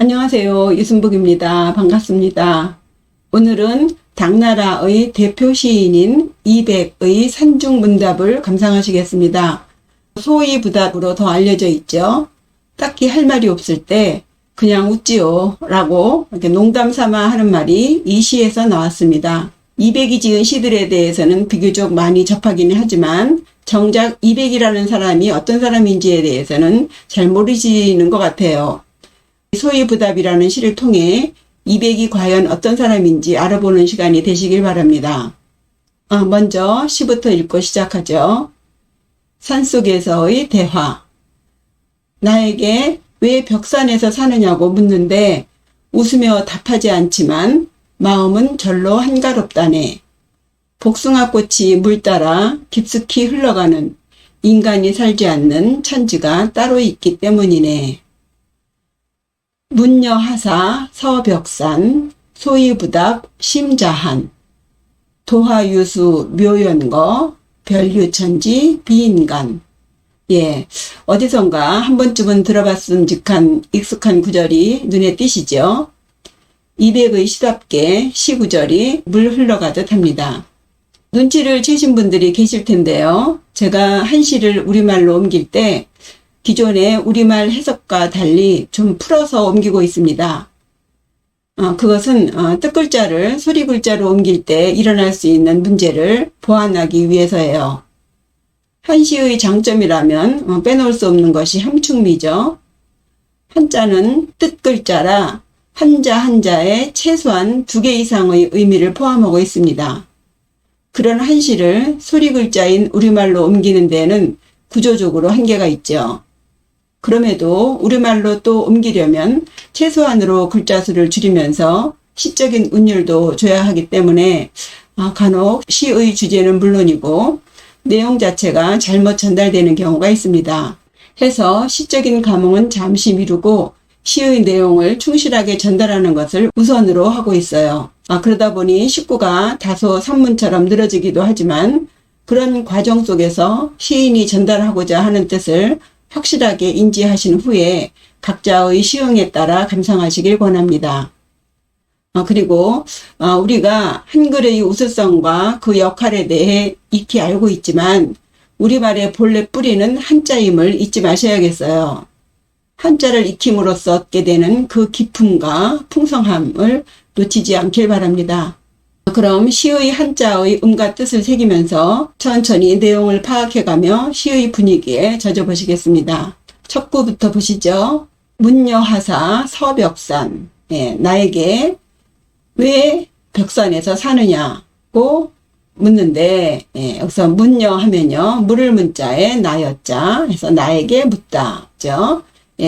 안녕하세요. 유순복입니다. 반갑습니다. 오늘은 당나라의 대표 시인인 이백의 산중문답을 감상하시겠습니다. 소위부답으로 더 알려져 있죠. 딱히 할 말이 없을 때 그냥 웃지요 라고 이렇게 농담 삼아 하는 말이 이 시에서 나왔습니다. 이백이 지은 시들에 대해서는 비교적 많이 접하기는 하지만 정작 이백이라는 사람이 어떤 사람인지에 대해서는 잘 모르시는 것 같아요. 소위부답이라는 시를 통해 이백이 과연 어떤 사람인지 알아보는 시간이 되시길 바랍니다. 먼저 시부터 읽고 시작하죠. 산속에서의 대화. 나에게 왜 벽산에서 사느냐고 묻는데 웃으며 답하지 않지만 마음은 절로 한가롭다네. 복숭아꽃이 물 따라 깊숙이 흘러가는 인간이 살지 않는 천지가 따로 있기 때문이네. 문여하사 서벽산 소위부답 심자한 도하유수 묘연거 별유천지 비인간. 어디선가 한 번쯤은 들어봤음직한 익숙한 구절이 눈에 띄시죠? 이백의 시답게 시구절이 물 흘러가듯 합니다. 눈치를 채신 분들이 계실 텐데요. 제가 한 시를 우리말로 옮길 때 기존의 우리말 해석과 달리 좀 풀어서 옮기고 있습니다. 그것은 뜻글자를 소리글자로 옮길 때 일어날 수 있는 문제를 보완하기 위해서예요. 한시의 장점이라면 빼놓을 수 없는 것이 함축미죠. 한자는 뜻글자라 한자 한자에 최소한 2개 이상의 의미를 포함하고 있습니다. 그런 한시를 소리글자인 우리말로 옮기는 데는 구조적으로 한계가 있죠. 그럼에도 우리말로 또 옮기려면 최소한으로 글자 수를 줄이면서 시적인 운율도 줘야 하기 때문에 간혹 시의 주제는 물론이고 내용 자체가 잘못 전달되는 경우가 있습니다. 해서 시적인 감흥은 잠시 미루고 시의 내용을 충실하게 전달하는 것을 우선으로 하고 있어요. 그러다 보니 식구가 다소 산문처럼 늘어지기도 하지만 그런 과정 속에서 시인이 전달하고자 하는 뜻을 확실하게 인지하신 후에 각자의 시흥에 따라 감상하시길 권합니다. 그리고 우리가 한글의 우수성과 그 역할에 대해 익히 알고 있지만 우리말의 본래 뿌리는 한자임을 잊지 마셔야겠어요. 한자를 익힘으로써 얻게 되는 그 기품과 풍성함을 놓치지 않길 바랍니다. 그럼 시의 한자의 음과 뜻을 새기면서 천천히 내용을 파악해가며 시의 분위기에 젖어보시겠습니다. 첫 구부터 보시죠. 문여하사 서벽산. 나에게 왜 벽산에서 사느냐고 묻는데 여기서 문여 하면요. 물을 문자에 나였자 해서 나에게 묻다. 그죠?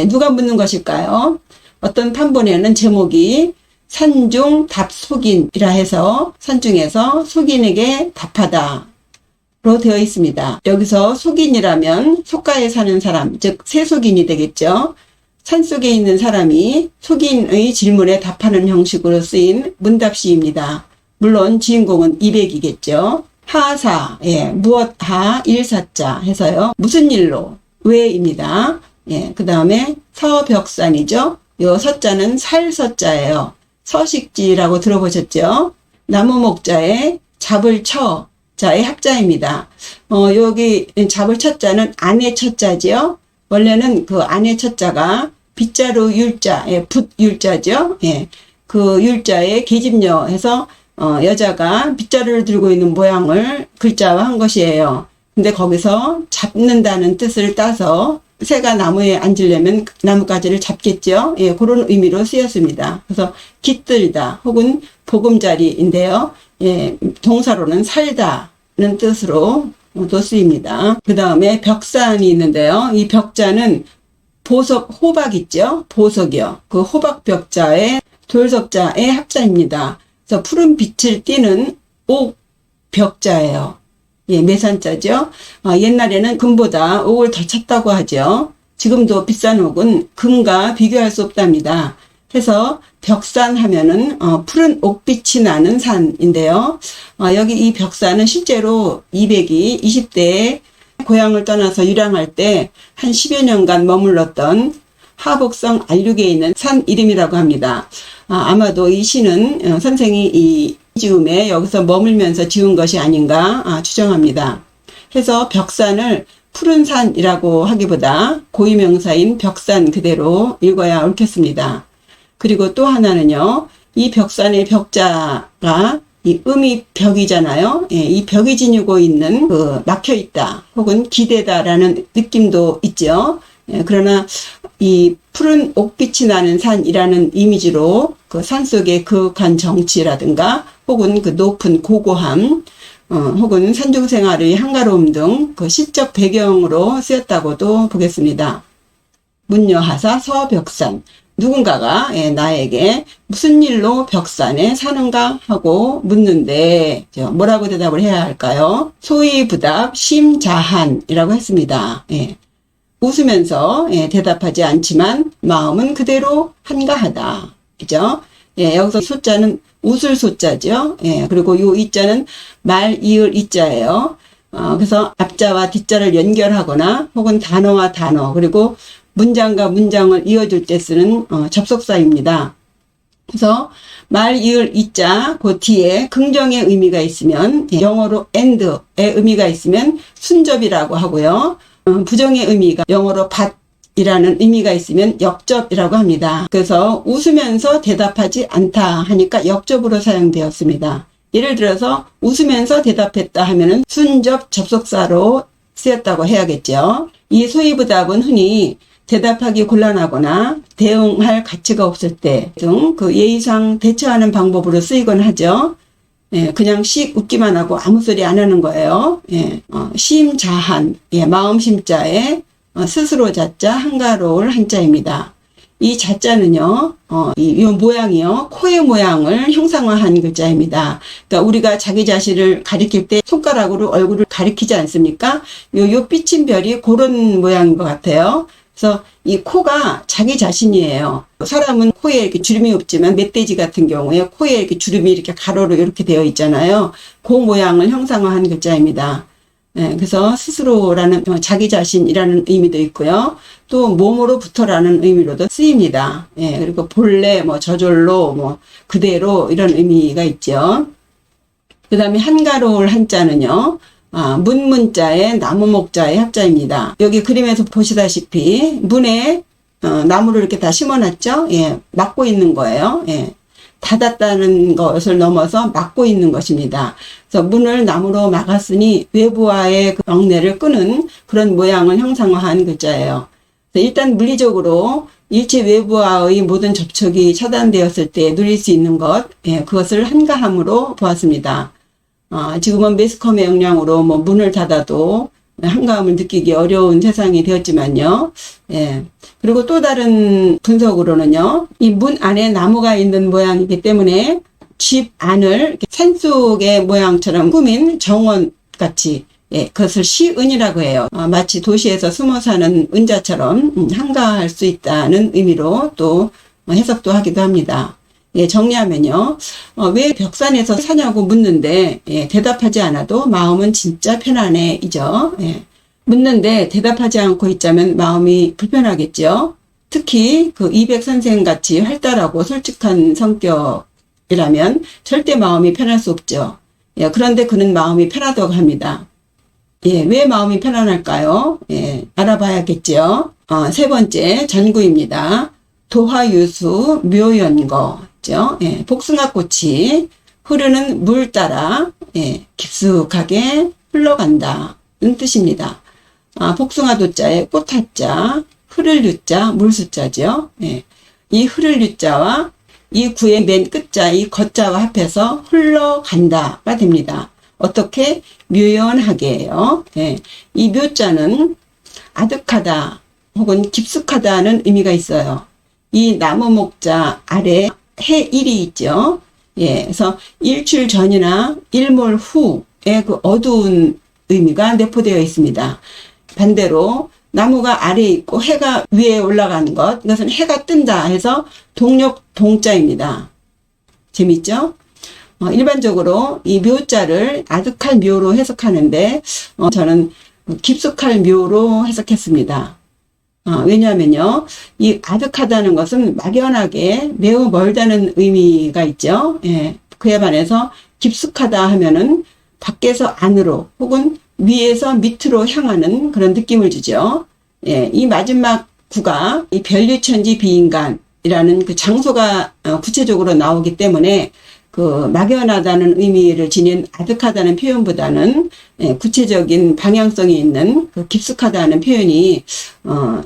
누가 묻는 것일까요? 어떤 판본에는 제목이 산중 답속인이라 해서 산중에서 속인에게 답하다 로 되어 있습니다. 여기서 속인이라면 속가에 사는 사람, 즉 세속인이 되겠죠. 산속에 있는 사람이 속인의 질문에 답하는 형식으로 쓰인 문답시입니다. 물론 주인공은 이백이겠죠. 하사, 무엇 하 일사자 해서요. 무슨 일로, 왜입니다. 그 다음에 서벽산이죠. 요 서자는 살서자예요. 서식지라고 들어보셨죠? 나무 목자에 잡을 쳐 자의 합자입니다. 여기 잡을 쳐자는 안의 첫자지요. 원래는 그 안의 첫자가 빗자루 율자, 붓 율자죠. 그 율자에 계집녀 해서 여자가 빗자루를 들고 있는 모양을 글자화한 것이에요. 근데 거기서 잡는다는 뜻을 따서 새가 나무에 앉으려면 나뭇가지를 잡겠죠. 그런 의미로 쓰였습니다. 그래서 깃들다 혹은 보금자리인데요. 동사로는 살다는 뜻으로 또 쓰입니다. 그 다음에 벽산이 있는데요. 이 벽자는 보석, 호박 있죠? 보석이요. 그 호박 벽자에 돌석자의 합자입니다. 그래서 푸른 빛을 띠는 옥 벽자예요. 매산자죠. 옛날에는 금보다 옥을 더 찼다고 하죠. 지금도 비싼 옥은 금과 비교할 수 없답니다. 해서 벽산 하면은 푸른 옥빛이 나는 산인데요. 여기 이 벽산은 실제로 이백이 20대에 고향을 떠나서 유랑할 때 한 10여 년간 머물렀던 하북성 알륙에 있는 산 이름이라고 합니다. 아마도 이 시는 선생이 이 지음에 여기서 머물면서 지은 것이 아닌가 추정합니다. 해서 벽산을 푸른 산이라고 하기보다 고유명사인 벽산 그대로 읽어야 옳겠습니다. 그리고 또 하나는요, 이 벽산의 벽자가 이 음이 벽이잖아요. 예, 이 벽이 지니고 있는 막혀있다 혹은 기대다라는 느낌도 있죠. 예, 그러나 이 푸른 옥빛이 나는 산이라는 이미지로 그 산속의 그윽한 정치라든가 혹은 그 높은 고고함 혹은 산중생활의 한가로움 등 그 시적 배경으로 쓰였다고도 보겠습니다. 문여하사 서벽산, 누군가가 나에게 무슨 일로 벽산에 사는가 하고 묻는데 뭐라고 대답을 해야 할까요? 소위부답 심자한이라고 했습니다. 예. 웃으면서 대답하지 않지만 마음은 그대로 한가하다. 그죠? 예, 여기서 소자는 웃을 소자죠. 예, 그리고 요 이자는 말, 이을 이자예요. 그래서 앞자와 뒷자를 연결하거나 혹은 단어와 단어 그리고 문장과 문장을 이어줄 때 쓰는 접속사입니다. 그래서 말, 이을, 이자 그 뒤에 긍정의 의미가 있으면 영어로 and의 의미가 있으면 순접이라고 하고요. 부정의 의미가 영어로 bat이라는 의미가 있으면 역접이라고 합니다. 그래서 웃으면서 대답하지 않다 하니까 역접으로 사용되었습니다. 예를 들어서 웃으면서 대답했다 하면은 순접 접속사로 쓰였다고 해야겠죠. 이 소위부답은 흔히 대답하기 곤란하거나 대응할 가치가 없을 때 등 그 예의상 대처하는 방법으로 쓰이곤 하죠. 예, 그냥 씩 웃기만 하고 아무 소리 안 하는 거예요. 예, 심자한, 마음 심자에 스스로 자자 한가로울 한자입니다. 이 자자는요, 이 모양이요, 코의 모양을 형상화한 글자입니다. 그러니까 우리가 자기 자신을 가리킬 때 손가락으로 얼굴을 가리키지 않습니까? 요 삐친 별이 그런 모양인 것 같아요. 그래서 이 코가 자기 자신이에요. 사람은 코에 이렇게 주름이 없지만 멧돼지 같은 경우에 코에 이렇게 주름이 이렇게 가로로 이렇게 되어 있잖아요. 그 모양을 형상화한 글자입니다. 예, 그래서 스스로라는 자기 자신이라는 의미도 있고요. 또 몸으로부터라는 의미로도 쓰입니다. 예, 그리고 본래 저절로 그대로 이런 의미가 있죠. 그 다음에 한가로울 한자는요. 문문자의 나무목자의 합자입니다. 여기 그림에서 보시다시피 문에 나무를 이렇게 다 심어놨죠. 예, 막고 있는 거예요. 예, 닫았다는 것을 넘어서 막고 있는 것입니다. 그래서 문을 나무로 막았으니 외부와의 그 영내를 끄는 그런 모양을 형상화한 글자예요. 일단 물리적으로 일체 외부와의 모든 접촉이 차단되었을 때 누릴 수 있는 것, 그것을 한가함으로 보았습니다. 지금은 매스컴의 영향으로 문을 닫아도 한가함을 느끼기 어려운 세상이 되었지만요. 예. 그리고 또 다른 분석으로는요, 이 문 안에 나무가 있는 모양이기 때문에 집 안을 산속의 모양처럼 꾸민 정원 같이, 그것을 시은이라고 해요. 마치 도시에서 숨어 사는 은자처럼 한가할 수 있다는 의미로 또 해석도 하기도 합니다. 예, 정리하면요. 왜 벽산에서 사냐고 묻는데, 대답하지 않아도 마음은 진짜 편안해, 이죠. 예. 묻는데 대답하지 않고 있자면 마음이 불편하겠죠. 특히 그 이백 선생 같이 활달하고 솔직한 성격이라면 절대 마음이 편할 수 없죠. 예, 그런데 그는 마음이 편하다고 합니다. 예, 왜 마음이 편안할까요? 예, 알아봐야겠죠. 세 번째, 전구입니다. 도화유수 묘연거. 예, 복숭아꽃이 흐르는 물 따라 깊숙하게 흘러간다는 뜻입니다. 복숭아 도자에 꽃하자, 흐를 유자, 물수자죠. 예, 이 흐를 유자와 이 구의 맨 끝자, 이 겉자와 합해서 흘러간다가 됩니다. 어떻게? 묘연하게요. 예, 이 묘자는 아득하다 혹은 깊숙하다는 의미가 있어요. 이 나무 목자 아래 해일이 있죠. 예, 그래서 일출 전이나 일몰 후의 그 어두운 의미가 내포되어 있습니다. 반대로 나무가 아래에 있고 해가 위에 올라가는 것, 이것은 해가 뜬다 해서 동력 동자입니다. 재밌죠? 일반적으로 이 묘자를 아득할 묘로 해석하는데 저는 깊숙할 묘로 해석했습니다. 왜냐하면요, 이 아득하다는 것은 막연하게 매우 멀다는 의미가 있죠. 예, 그에 반해서 깊숙하다 하면은 밖에서 안으로 혹은 위에서 밑으로 향하는 그런 느낌을 주죠. 예, 이 마지막 구가 이 별유천지 비인간이라는 그 장소가 구체적으로 나오기 때문에 그 막연하다는 의미를 지닌 아득하다는 표현보다는 구체적인 방향성이 있는 그 깊숙하다는 표현이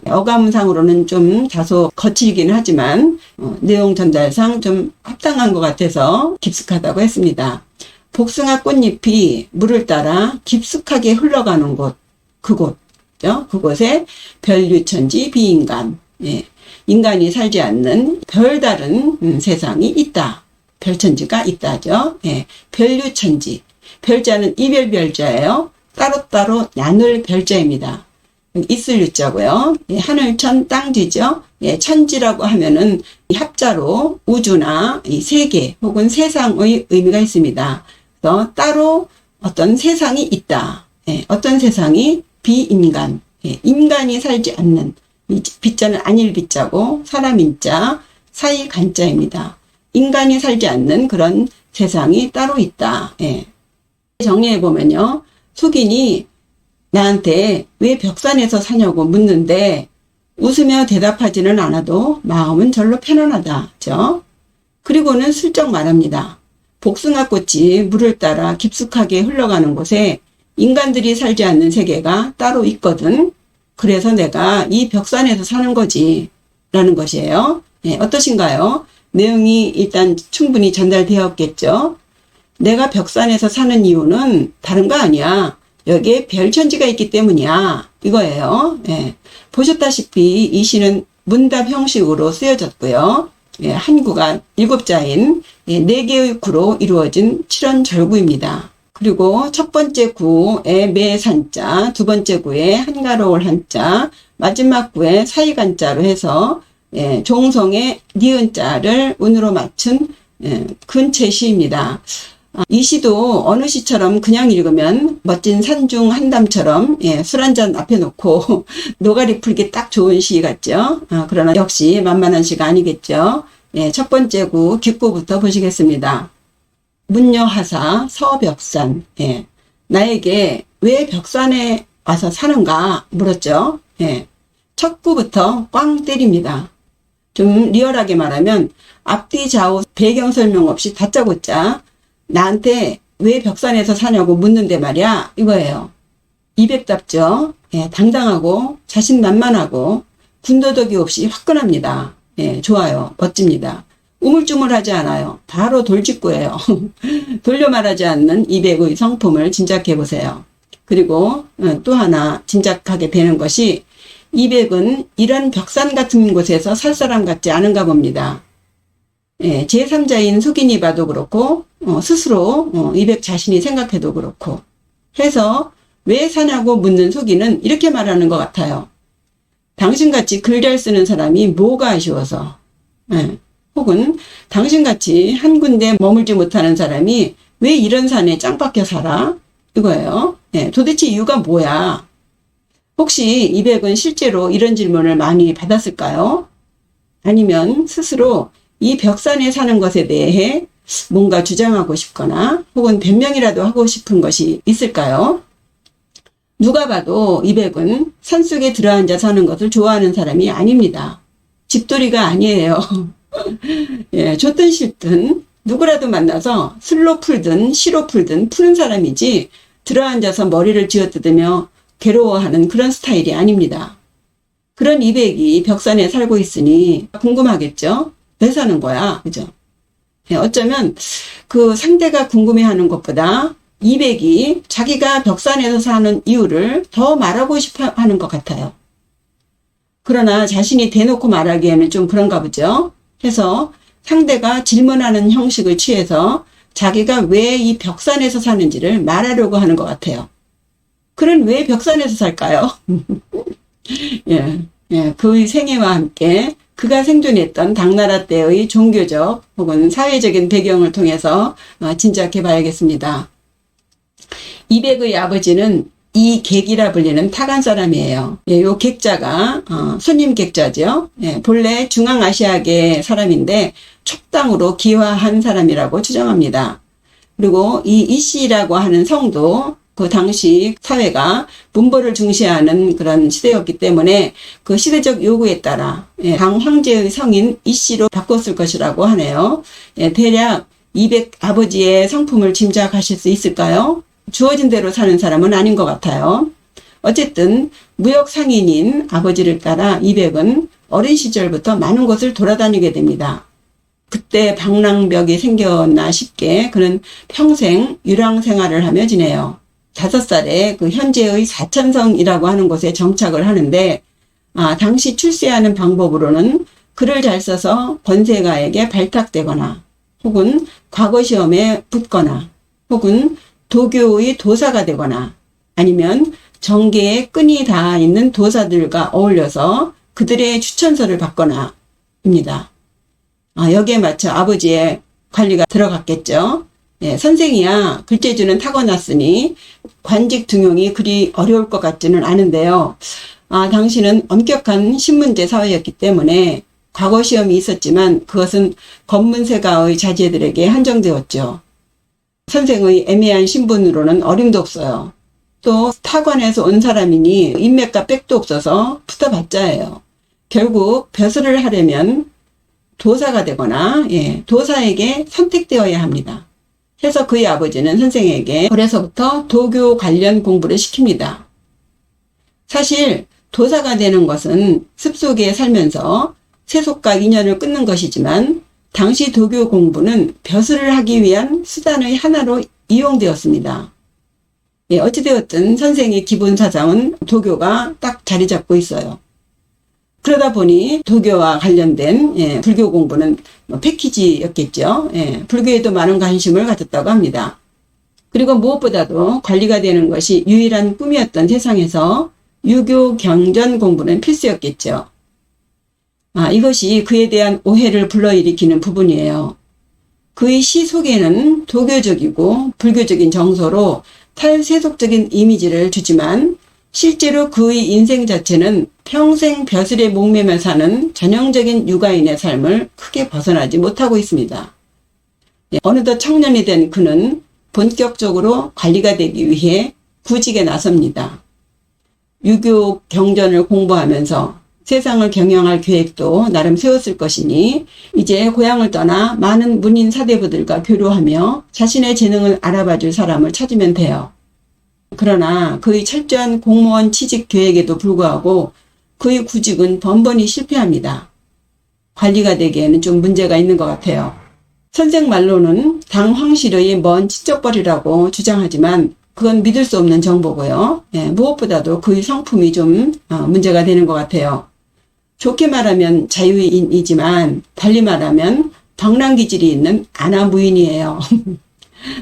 어감상으로는 좀 다소 거칠긴 하지만 내용 전달상 좀 합당한 것 같아서 깊숙하다고 했습니다. 복숭아 꽃잎이 물을 따라 깊숙하게 흘러가는 곳, 그곳에 별유천지 비인간, 인간이 살지 않는 별다른 세상이 있다. 별천지가 있다죠. 예, 별유천지. 별자는 이별별자예요. 따로따로 나눌 별자입니다. 있을 유자고요. 예, 하늘천 땅지죠. 예, 천지라고 하면은 합자로 우주나 이 세계 혹은 세상의 의미가 있습니다. 그래서 따로 어떤 세상이 있다. 예, 어떤 세상이 비인간, 예, 인간이 살지 않는, 이 빗자는 안일 빗자고 사람인자, 사이 간자입니다. 인간이 살지 않는 그런 세상이 따로 있다. 예. 정리해보면요. 숙인이 나한테 왜 벽산에서 사냐고 묻는데 웃으며 대답하지는 않아도 마음은 절로 편안하다. 그죠? 그리고는 슬쩍 말합니다. 복숭아꽃이 물을 따라 깊숙하게 흘러가는 곳에 인간들이 살지 않는 세계가 따로 있거든. 그래서 내가 이 벽산에서 사는 거지. 라는 것이에요. 예, 어떠신가요? 내용이 일단 충분히 전달되었겠죠. 내가 벽산에서 사는 이유는 다른 거 아니야. 여기에 별천지가 있기 때문이야. 이거예요. 예. 보셨다시피 이 시는 문답 형식으로 쓰여졌고요. 예, 한 구가 7자인 4개의 구로 이루어진 칠원절구입니다. 그리고 첫 번째 구에 매산자, 두 번째 구에 한가로울 한자, 마지막 구에 사이간자로 해서 종성의 니은자를 운으로 맞춘 근체 시입니다. 이 시도 어느 시처럼 그냥 읽으면 멋진 산중 한담처럼 술 한잔 앞에 놓고 노가리 풀기 딱 좋은 시 같죠. 그러나 역시 만만한 시가 아니겠죠. 첫 번째 구 기구부터 보시겠습니다. 문여하사 서벽산. 나에게 왜 벽산에 와서 사는가 물었죠. 첫 구부터 꽝 때립니다. 좀 리얼하게 말하면 앞뒤 좌우 배경 설명 없이 다짜고짜 나한테 왜 벽산에서 사냐고 묻는데 말이야. 이거예요. 이백답죠. 당당하고 자신만만하고 군더더기 없이 화끈합니다. 좋아요. 멋집니다. 우물쭈물하지 않아요. 바로 돌직구예요. 돌려 말하지 않는 이백의 성품을 짐작해 보세요. 그리고 또 하나 짐작하게 되는 것이 이백은 이런 벽산 같은 곳에서 살 사람 같지 않은가 봅니다. 제3자인 숙인이 봐도 그렇고 스스로 이백 자신이 생각해도 그렇고 해서 왜 사냐고 묻는 숙인은 이렇게 말하는 것 같아요. 당신같이 글 잘 쓰는 사람이 뭐가 아쉬워서 혹은 당신같이 한 군데 머물지 못하는 사람이 왜 이런 산에 짱 박혀 살아? 이거예요. 도대체 이유가 뭐야? 혹시 이백은 실제로 이런 질문을 많이 받았을까요? 아니면 스스로 이 벽산에 사는 것에 대해 뭔가 주장하고 싶거나 혹은 변명이라도 하고 싶은 것이 있을까요? 누가 봐도 이백은 산속에 들어앉아 사는 것을 좋아하는 사람이 아닙니다. 집돌이가 아니에요. 좋든 싫든 누구라도 만나서 술로 풀든 시로 풀든 푸는 사람이지 들어앉아서 머리를 쥐어뜯으며 괴로워하는 그런 스타일이 아닙니다. 그런 이백이 벽산에 살고 있으니 궁금하겠죠? 왜 사는 거야? 그죠? 어쩌면 그 상대가 궁금해하는 것보다 이백이 자기가 벽산에서 사는 이유를 더 말하고 싶어 하는 것 같아요. 그러나 자신이 대놓고 말하기에는 좀 그런가 보죠. 해서 상대가 질문하는 형식을 취해서 자기가 왜 이 벽산에서 사는지를 말하려고 하는 것 같아요. 그는 왜 벽산에서 살까요? 그의 생애와 함께 그가 생존했던 당나라 때의 종교적 혹은 사회적인 배경을 통해서 짐작해 봐야겠습니다. 이백의 아버지는 이 객이라 불리는 타간 사람이에요. 예, 요 객자가 손님 객자죠. 예, 본래 중앙아시아계 사람인데 촉당으로 기화한 사람이라고 추정합니다. 그리고 이 이씨라고 하는 성도 그 당시 사회가 문벌을 중시하는 그런 시대였기 때문에 그 시대적 요구에 따라 당 황제의 성인 이씨로 바꿨을 것이라고 하네요. 예, 대략 200 아버지의 성품을 짐작하실 수 있을까요? 주어진 대로 사는 사람은 아닌 것 같아요. 어쨌든 무역 상인인 아버지를 따라 이백은 어린 시절부터 많은 곳을 돌아다니게 됩니다. 그때 방랑벽이 생겼나 싶게 그는 평생 유랑 생활을 하며 지내요. 5살에 그 현재의 사천성이라고 하는 곳에 정착을 하는데 당시 출세하는 방법으로는 글을 잘 써서 권세가에게 발탁되거나 혹은 과거 시험에 붙거나 혹은 도교의 도사가 되거나 아니면 정계에 끈이 닿아 있는 도사들과 어울려서 그들의 추천서를 받거나 입니다. 여기에 맞춰 아버지의 관리가 들어갔겠죠. 예, 선생이야 글재주는 타고났으니 관직 등용이 그리 어려울 것 같지는 않은데요. 당시는 엄격한 신문제 사회였기 때문에 과거 시험이 있었지만 그것은 검문세가의 자제들에게 한정되었죠. 선생의 애매한 신분으로는 어림도 없어요. 또 타관에서 온 사람이니 인맥과 백도 없어서 붙어봤자예요. 결국 벼슬을 하려면 도사가 되거나 도사에게 선택되어야 합니다. 그래서 그의 아버지는 선생에게 어려서부터 도교 관련 공부를 시킵니다. 사실 도사가 되는 것은 습속에 살면서 세속과 인연을 끊는 것이지만 당시 도교 공부는 벼슬을 하기 위한 수단의 하나로 이용되었습니다. 어찌되었든 선생의 기본 사상은 도교가 딱 자리 잡고 있어요. 그러다 보니 도교와 관련된 불교 공부는 패키지였겠죠. 불교에도 많은 관심을 가졌다고 합니다. 그리고 무엇보다도 관리가 되는 것이 유일한 꿈이었던 세상에서 유교 경전 공부는 필수였겠죠. 이것이 그에 대한 오해를 불러일으키는 부분이에요. 그의 시 속에는 도교적이고 불교적인 정서로 탈세속적인 이미지를 주지만 실제로 그의 인생 자체는 평생 벼슬에 목매며 사는 전형적인 육아인의 삶을 크게 벗어나지 못하고 있습니다. 어느덧 청년이 된 그는 본격적으로 관리가 되기 위해 구직에 나섭니다. 유교 경전을 공부하면서 세상을 경영할 계획도 나름 세웠을 것이니 이제 고향을 떠나 많은 문인 사대부들과 교류하며 자신의 재능을 알아봐줄 사람을 찾으면 돼요. 그러나 그의 철저한 공무원 취직 계획에도 불구하고 그의 구직은 번번이 실패합니다. 관리가 되기에는 좀 문제가 있는 것 같아요. 선생 말로는 당 황실의 먼 친척벌이라고 주장하지만 그건 믿을 수 없는 정보고요. 무엇보다도 그의 성품이 좀 문제가 되는 것 같아요. 좋게 말하면 자유인이지만 달리 말하면 방랑기질이 있는 아나무인이에요.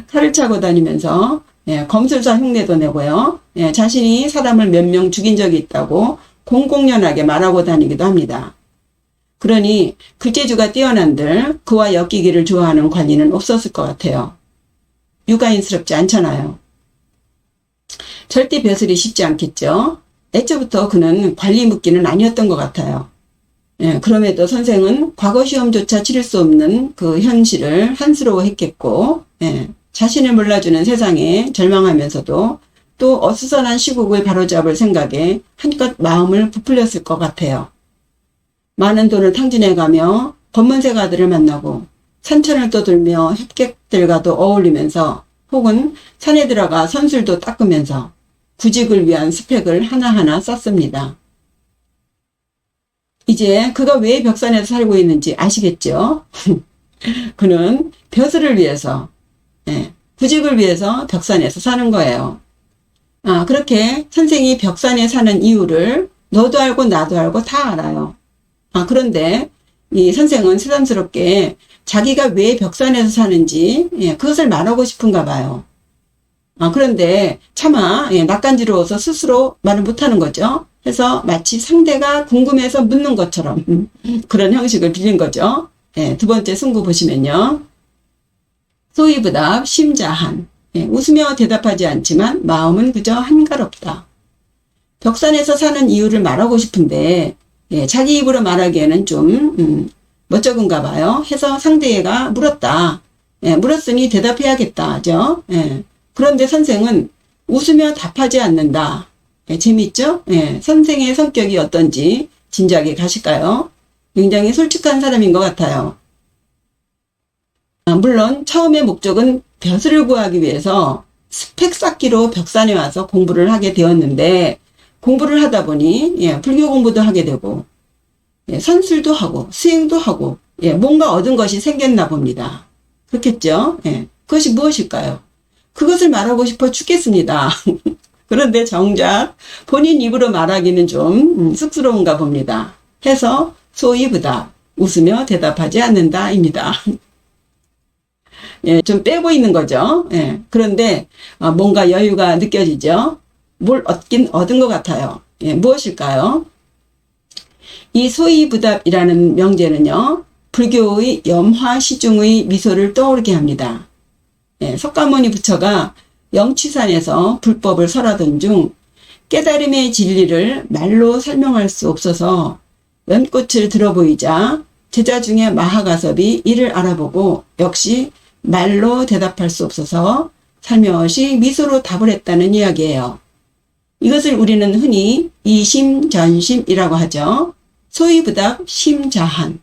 칼을 차고 다니면서 검술사 흉내도 내고요. 자신이 사람을 몇 명 죽인 적이 있다고 공공연하게 말하고 다니기도 합니다. 그러니 글재주가 뛰어난들 그와 엮이기를 좋아하는 관리는 없었을 것 같아요. 육아인스럽지 않잖아요. 절대 벼슬이 쉽지 않겠죠. 애초부터 그는 관리 묻기는 아니었던 것 같아요. 그럼에도 선생은 과거 시험조차 치를 수 없는 그 현실을 한스러워했겠고 자신을 몰라주는 세상에 절망하면서도 또 어수선한 시국을 바로잡을 생각에 한껏 마음을 부풀렸을 것 같아요. 많은 돈을 탕진해가며 검문세가들을 만나고 산천을 떠돌며 협객들과도 어울리면서 혹은 산에 들어가 선술도 닦으면서 구직을 위한 스펙을 하나하나 쌓습니다. 이제 그가 왜 벽산에서 살고 있는지 아시겠죠? 그는 벼슬을 위해서 구직을 위해서 벽산에서 사는 거예요. 그렇게 선생이 벽산에 사는 이유를 너도 알고 나도 알고 다 알아요. 그런데 이 선생은 새삼스럽게 자기가 왜 벽산에서 사는지 그것을 말하고 싶은가 봐요. 그런데 차마 낯간지러워서 스스로 말을 못하는 거죠. 그래서 마치 상대가 궁금해서 묻는 것처럼 그런 형식을 빌린 거죠. 두 번째 승구 보시면요. 소위부답 심자한 웃으며 대답하지 않지만 마음은 그저 한가롭다. 벽산에서 사는 이유를 말하고 싶은데 자기 입으로 말하기에는 좀 멋쩍은가 봐요. 해서 상대가 물었다. 물었으니 대답해야겠다죠. 그런데 선생은 웃으며 답하지 않는다. 재밌죠? 선생의 성격이 어떤지 짐작이 가실까요? 굉장히 솔직한 사람인 것 같아요. 물론 처음의 목적은 벼슬을 구하기 위해서 스펙 쌓기로 벽산에 와서 공부를 하게 되었는데, 공부를 하다 보니 불교 공부도 하게 되고 선술도 하고 수행도 하고 뭔가 얻은 것이 생겼나 봅니다. 그렇겠죠? 그것이 무엇일까요? 그것을 말하고 싶어 죽겠습니다. 그런데 정작 본인 입으로 말하기는 좀 쑥스러운가 봅니다. 해서 소이부다, 웃으며 대답하지 않는다입니다. 좀 빼고 있는 거죠. 그런데 뭔가 여유가 느껴지죠. 뭘 얻은 것 같아요. 무엇일까요? 이 소이부답이라는 명제는요, 불교의 염화시중의 미소를 떠오르게 합니다. 석가모니 부처가 영취산에서 불법을 설하던 중 깨달음의 진리를 말로 설명할 수 없어서 연꽃을 들어보이자 제자 중에 마하가섭이 이를 알아보고 역시 말로 대답할 수 없어서 살며시 미소로 답을 했다는 이야기예요. 이것을 우리는 흔히 이심전심이라고 하죠. 소이부답 심자한.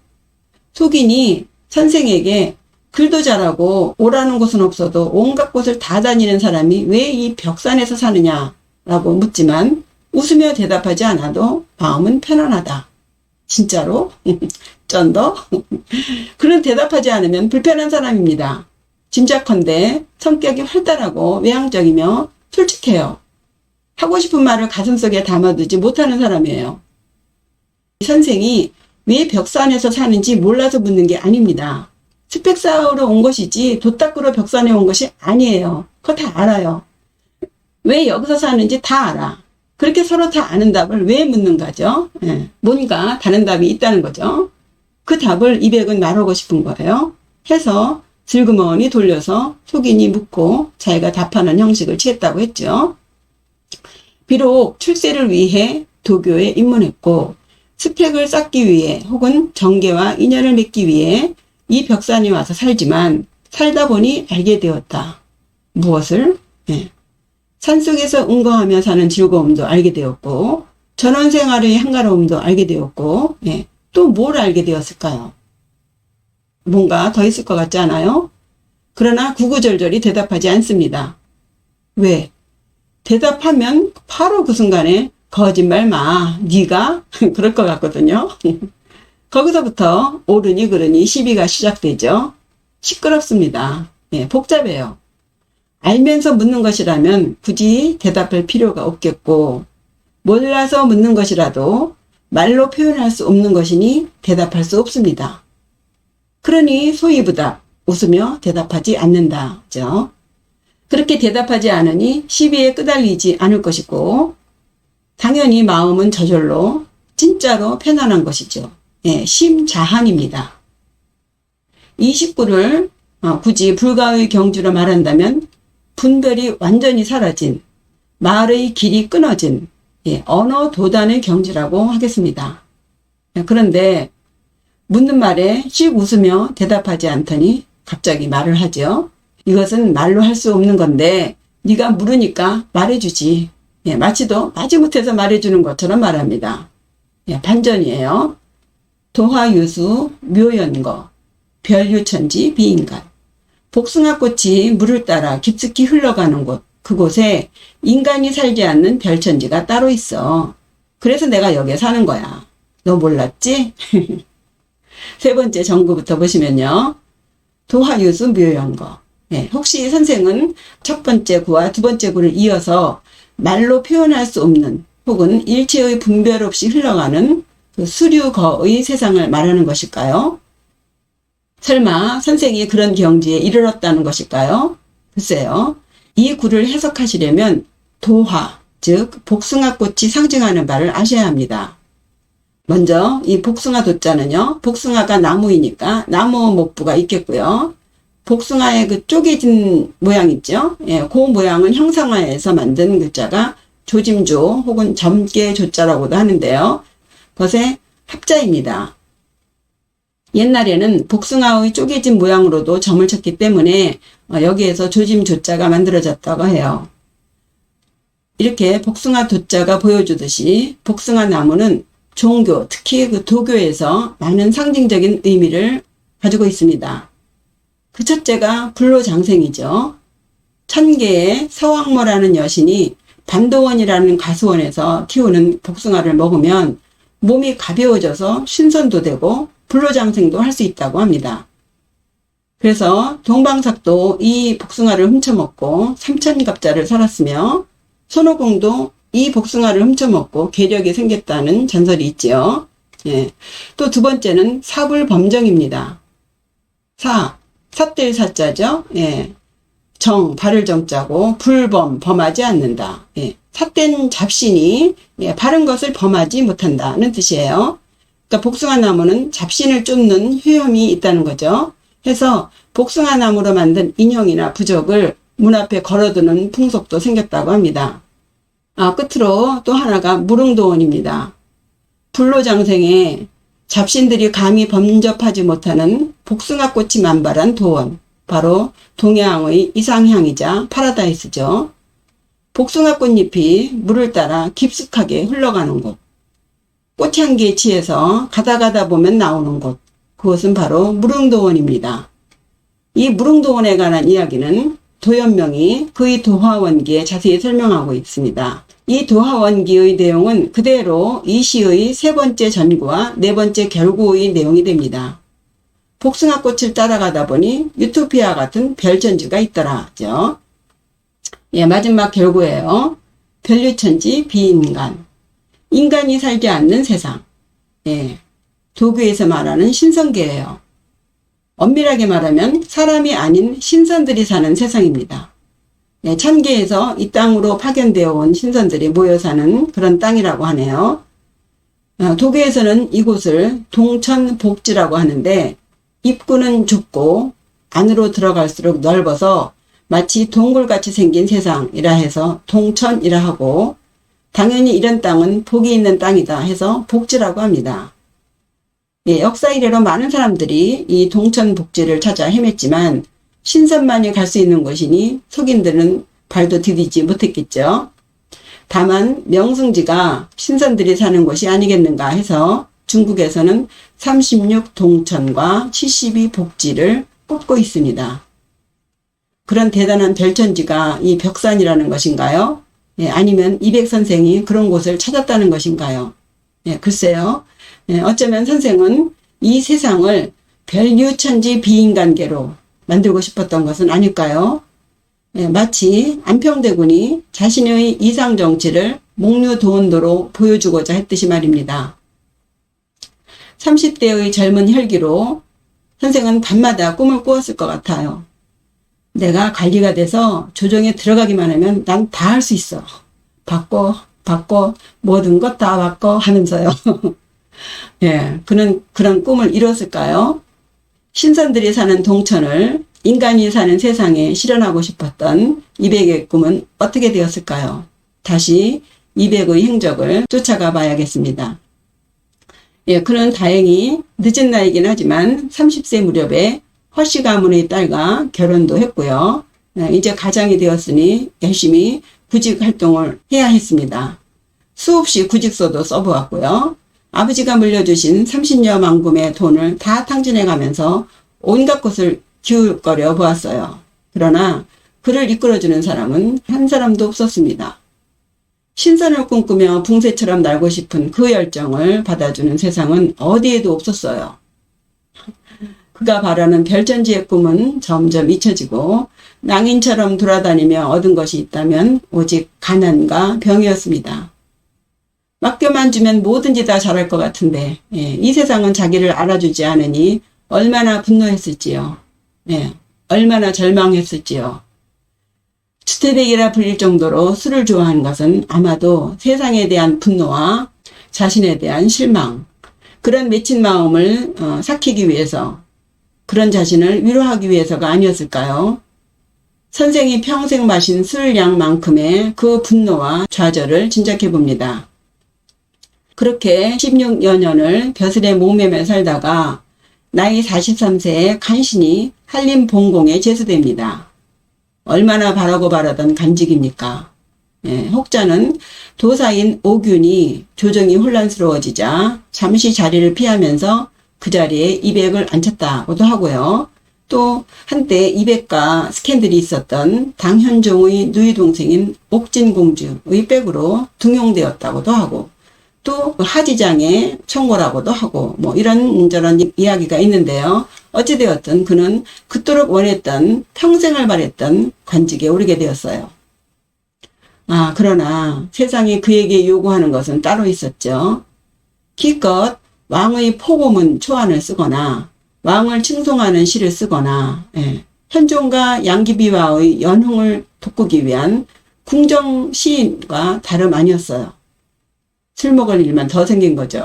속인이 선생에게 글도 잘하고 오라는 곳은 없어도 온갖 곳을 다 다니는 사람이 왜 이 벽산에서 사느냐라고 묻지만 웃으며 대답하지 않아도 마음은 편안하다. 진짜로? 쩐더? 그는 대답하지 않으면 불편한 사람입니다. 짐작컨대 성격이 활달하고 외향적이며 솔직해요. 하고 싶은 말을 가슴속에 담아두지 못하는 사람이에요. 선생이 왜 벽산에서 사는지 몰라서 묻는 게 아닙니다. 스펙 쌓으러 온 것이지 돛 닦으러 벽산에 온 것이 아니에요. 그거 다 알아요. 왜 여기서 사는지 다 알아. 그렇게 서로 다 아는 답을 왜 묻는가죠? 뭔가 다른 답이 있다는 거죠. 그 답을 이백은 말하고 싶은 거예요. 해서 슬그머니 돌려서 속인이 묻고 자기가 답하는 형식을 취했다고 했죠. 비록 출세를 위해 도교에 입문했고 스펙을 쌓기 위해 혹은 정계와 인연을 맺기 위해 이 벽산에 와서 살지만 살다 보니 알게 되었다. 무엇을? 산속에서 응거하며 사는 즐거움도 알게 되었고 전원 생활의 한가로움도 알게 되었고 또 뭘 알게 되었을까요? 뭔가 더 있을 것 같지 않아요? 그러나 구구절절히 대답하지 않습니다. 왜? 대답하면 바로 그 순간에 거짓말 마, 네가? 그럴 것 같거든요. 거기서부터 옳으니 그르니 시비가 시작되죠. 시끄럽습니다. 복잡해요. 알면서 묻는 것이라면 굳이 대답할 필요가 없겠고 몰라서 묻는 것이라도 말로 표현할 수 없는 것이니 대답할 수 없습니다. 그러니 소이부답, 웃으며 대답하지 않는다죠. 그렇게 대답하지 않으니 시비에 끄달리지 않을 것이고 당연히 마음은 저절로 진짜로 편안한 것이죠. 심자한입니다. 이 식구를 굳이 불가의 경주로 말한다면 분별이 완전히 사라진, 말의 길이 끊어진 언어 도단의 경지라고 하겠습니다. 그런데 묻는 말에 씩 웃으며 대답하지 않더니 갑자기 말을 하죠. 이것은 말로 할 수 없는 건데 네가 물으니까 말해주지. 마치도 마지못해서 말해주는 것처럼 말합니다. 반전이에요. 도화유수 묘연거 별유천지 비인간. 복숭아꽃이 물을 따라 깊숙이 흘러가는 곳, 그곳에 인간이 살지 않는 별천지가 따로 있어. 그래서 내가 여기에 사는 거야. 너 몰랐지? 세 번째 정구부터 보시면요. 도화유수 묘연거. 혹시 선생은 첫 번째 구와 두 번째 구를 이어서 말로 표현할 수 없는 혹은 일체의 분별 없이 흘러가는 그 수류거의 세상을 말하는 것일까요? 설마 선생이 그런 경지에 이르렀다는 것일까요? 글쎄요. 이 구를 해석하시려면 도화, 즉 복숭아꽃이 상징하는 바를 아셔야 합니다. 먼저 이 복숭아 도자는요. 복숭아가 나무이니까 나무 목부가 있겠고요. 복숭아의 그 쪼개진 모양 있죠? 예, 그 모양을 형상화해서 만든 글자가 조짐조 혹은 점괘 조자라고도 하는데요. 그것의 합자입니다. 옛날에는 복숭아의 쪼개진 모양으로도 점을 쳤기 때문에 여기에서 조짐조자가 만들어졌다고 해요. 이렇게 복숭아 도자가 보여주듯이 복숭아 나무는 종교, 특히 그 도교에서 많은 상징적인 의미를 가지고 있습니다. 그 첫째가 불로장생이죠. 천계의 서왕모라는 여신이 반도원이라는 가수원에서 키우는 복숭아를 먹으면 몸이 가벼워져서 신선도 되고 불로장생도 할 수 있다고 합니다. 그래서 동방삭도 이 복숭아를 훔쳐먹고 삼천갑자를 살았으며 손오공도 이 복숭아를 훔쳐먹고 괴력이 생겼다는 전설이 있지요. 예. 또 두 번째는 사불범정입니다. 삿될 사자죠. 예. 바를 정자고 불범, 범하지 않는다. 예. 삿된 잡신이 바른 것을 범하지 못한다는 뜻이에요. 그러니까 복숭아 나무는 잡신을 쫓는 효험이 있다는 거죠. 해서 복숭아 나무로 만든 인형이나 부적을 문 앞에 걸어두는 풍속도 생겼다고 합니다. 끝으로 또 하나가 무릉도원입니다. 불로장생에 잡신들이 감히 범접하지 못하는 복숭아꽃이 만발한 도원, 바로 동양의 이상향이자 파라다이스죠. 복숭아 꽃잎이 물을 따라 깊숙하게 흘러가는 곳, 꽃향기에 취해서 가다 보면 나오는 곳, 그것은 바로 무릉도원입니다. 이 무릉도원에 관한 이야기는 도연명이 그의 도화원기에 자세히 설명하고 있습니다. 이 도화원기의 내용은 그대로 이 시의 세 번째 전구와 네 번째 결구의 내용이 됩니다. 복숭아꽃을 따라가다 보니 유토피아 같은 별천지가 있더라죠. 예, 마지막 결구예요. 별유천지 비인간. 인간이 살지 않는 세상. 예, 도교에서 말하는 신성계예요. 엄밀하게 말하면 사람이 아닌 신선들이 사는 세상입니다. 네, 천계에서 이 땅으로 파견되어 온 신선들이 모여 사는 그런 땅이라고 하네요. 도교에서는 이곳을 동천복지라고 하는데 입구는 좁고 안으로 들어갈수록 넓어서 마치 동굴같이 생긴 세상이라 해서 동천이라 하고, 당연히 이런 땅은 복이 있는 땅이다 해서 복지라고 합니다. 예, 역사 이래로 많은 사람들이 이 동천복지를 찾아 헤맸지만 신선만이 갈 수 있는 곳이니 속인들은 발도 디디지 못했겠죠. 다만 명승지가 신선들이 사는 곳이 아니겠는가 해서 중국에서는 36동천과 72복지를 꼽고 있습니다. 그런 대단한 별천지가 이 벽산이라는 것인가요? 예, 아니면 이백선생이 그런 곳을 찾았다는 것인가요? 예, 글쎄요. 예, 어쩌면 선생은 이 세상을 별유천지 비인간계로 만들고 싶었던 것은 아닐까요? 예, 마치 안평대군이 자신의 이상정치를 목류도원도로 보여주고자 했듯이 말입니다. 30대의 젊은 혈기로 선생은 밤마다 꿈을 꾸었을 것 같아요. 내가 관리가 돼서 조정에 들어가기만 하면 난 다 할 수 있어. 바꿔 모든 것 다 바꿔 하면서요. 예, 그런 꿈을 이뤘을까요? 신선들이 사는 동천을 인간이 사는 세상에 실현하고 싶었던 이백의 꿈은 어떻게 되었을까요? 다시 이백의 행적을 쫓아가 봐야겠습니다. 예, 그는 다행히 늦은 나이긴 하지만 30세 무렵에 허씨 가문의 딸과 결혼도 했고요. 이제 가장이 되었으니 열심히 구직 활동을 해야 했습니다. 수없이 구직서도 써보았고요. 아버지가 물려주신 30여 만금의 돈을 다 탕진해 가면서 온갖 것을 기울거려 보았어요. 그러나 그를 이끌어주는 사람은 한 사람도 없었습니다. 신선을 꿈꾸며 붕새처럼 날고 싶은 그 열정을 받아주는 세상은 어디에도 없었어요. 그가 바라는 별천지의 꿈은 점점 잊혀지고 낭인처럼 돌아다니며 얻은 것이 있다면 오직 가난과 병이었습니다. 맡겨만 주면 뭐든지 다 잘할 것 같은데, 이 세상은 자기를 알아주지 않으니 얼마나 분노했을지요. 얼마나 절망했을지요. 주태백이라 불릴 정도로 술을 좋아하는 것은 아마도 세상에 대한 분노와 자신에 대한 실망, 그런 맺힌 마음을 삭히기 위해서 그런 자신을 위로하기 위해서가 아니었을까요? 선생이 평생 마신 술량만큼의 그 분노와 좌절을 짐작해 봅니다. 그렇게 16여 년을 벼슬에 목매며 살다가 나이 43세에 간신히 한림봉공에 제수됩니다. 얼마나 바라고 바라던 간직입니까? 혹자는 도사인 오균이 조정이 혼란스러워지자 잠시 자리를 피하면서 그 자리에 이백을 앉혔다고도 하고요. 또 한때 이백과 스캔들이 있었던 당현종의 누이 동생인 옥진공주의 백으로 등용되었다고도 하고, 또 하지장의 청고라고도 하고, 이런저런 이야기가 있는데요. 어찌되었든 그는 그토록 원했던, 평생을 바랬던 관직에 오르게 되었어요. 그러나 세상이 그에게 요구하는 것은 따로 있었죠. 기껏 왕의 포고문 초안을 쓰거나 왕을 칭송하는 시를 쓰거나 현종과 양귀비와의 연흥을 돋구기 위한 궁정 시인과 다름 아니었어요. 술 먹을 일만 더 생긴 거죠.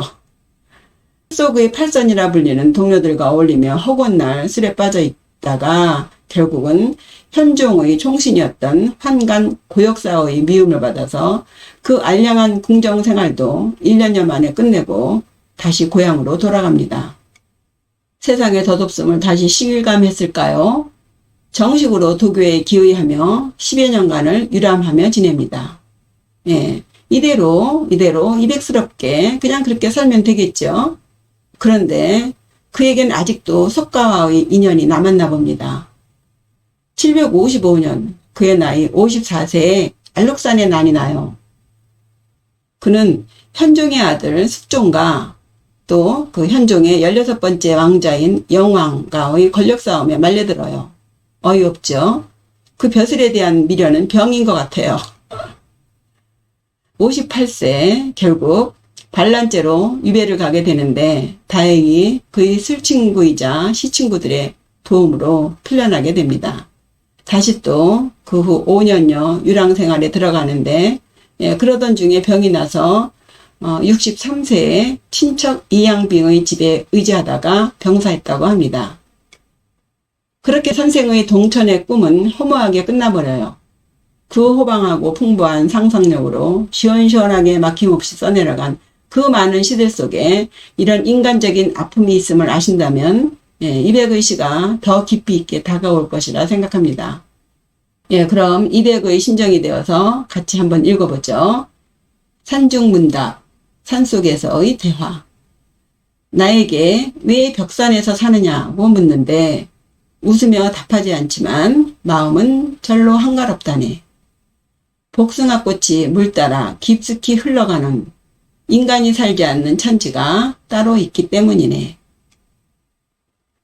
속의 팔선이라 불리는 동료들과 어울리며 허구한 날 술에 빠져 있다가 결국은 현종의 총신이었던 환관 고역사의 미움을 받아서 그 알량한 궁정 생활도 1년여 만에 끝내고 다시 고향으로 돌아갑니다. 세상의 덧없음을 다시 실감했을까요? 정식으로 도교에 기의하며 10여 년간을 유람하며 지냅니다. 이대로 이백스럽게 그냥 그렇게 살면 되겠죠. 그런데 그에겐 아직도 석가와의 인연이 남았나 봅니다. 755년 그의 나이 54세에 알록산에 난이 나요. 그는 현종의 아들 숙종과 또 그 현종의 16번째 왕자인 영왕과의 권력싸움에 말려들어요. 어이없죠? 그 벼슬에 대한 미련은 병인 것 같아요. 58세 결국 반란죄로 유배를 가게 되는데 다행히 그의 술친구이자 시친구들의 도움으로 풀려나게 됩니다. 다시 또 그 후 5년여 유랑생활에 들어가는데 그러던 중에 병이 나서 63세에 친척 이양빙의 집에 의지하다가 병사했다고 합니다. 그렇게 선생의 동천의 꿈은 허무하게 끝나버려요. 그 호방하고 풍부한 상상력으로 시원시원하게 막힘없이 써내려간 그 많은 시들 속에 이런 인간적인 아픔이 있음을 아신다면 이백의 시가 더 깊이 있게 다가올 것이라 생각합니다. 그럼 이백의 신정이 되어서 같이 한번 읽어보죠. 산중문답, 산속에서의 대화. 나에게 왜 벽산에서 사느냐고 묻는데 웃으며 답하지 않지만 마음은 절로 한가롭다네. 복숭아꽃이 물 따라 깊숙이 흘러가는 인간이 살지 않는 천지가 따로 있기 때문이네.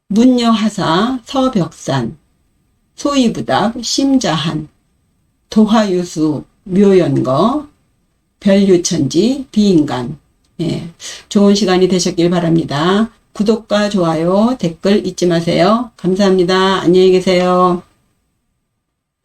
문여하사 서벽산, 소이부답 심자한, 도화유수 묘연거, 별유천지 비인간. 좋은 시간이 되셨길 바랍니다. 구독과 좋아요, 댓글 잊지 마세요. 감사합니다. 안녕히 계세요.